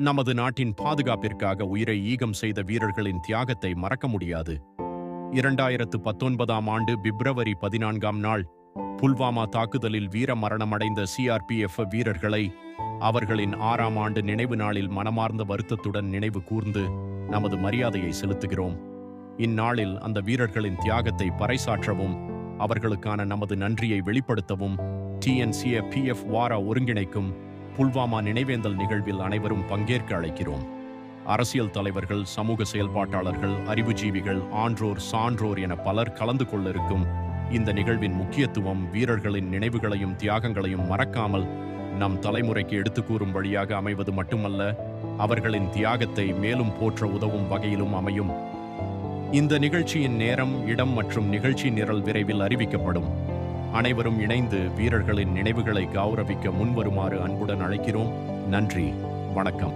நமது நாட்டின் பாதுகாப்பிற்காக உயிரை ஈகம் செய்த வீரர்களின் தியாகத்தை மறக்க முடியாது. 2019ஆம் ஆண்டு பிப்ரவரி 14ஆம் நாள் புல்வாமா தாக்குதலில் வீர மரணமடைந்த சிஆர்பிஎஃப் வீரர்களை அவர்களின் 6ஆம் ஆண்டு நினைவு நாளில் மனமார்ந்த வருத்தத்துடன் நினைவு கூர்ந்து நமது மரியாதையை செலுத்துகிறோம். இந்நாளில் அந்த வீரர்களின் தியாகத்தை பறைசாற்றவும் அவர்களுக்கான நமது நன்றியை வெளிப்படுத்தவும் TNCAPF வார ஒருங்கிணைக்கும் புல்வாமா நினைவேந்தல் நிகழ்வில் அனைவரும் பங்கேற்க அழைக்கிறோம். அரசியல் தலைவர்கள், சமூக செயல்பாட்டாளர்கள், அறிவுஜீவிகள், ஆன்றோர், சான்றோர் என பலர் கலந்து கொள்ள இருக்கும் இந்த நிகழ்வின் முக்கியத்துவம் வீரர்களின் நினைவுகளையும் தியாகங்களையும் மறக்காமல் நம் தலைமுறைக்கு எடுத்துக்கூறும் வழியாக அமைவது மட்டுமல்ல, அவர்களின் தியாகத்தை மேலும் போற்ற உதவும் வகையிலும் அமையும். இந்த நிகழ்ச்சியின் நேரம், இடம் மற்றும் நிகழ்ச்சி நிரல் விரைவில் அறிவிக்கப்படும். அனைவரும் இணைந்து வீரர்களின் நினைவுகளை கௌரவிக்க முன்வருமாறு அன்புடன் அழைக்கிறோம். நன்றி, வணக்கம்.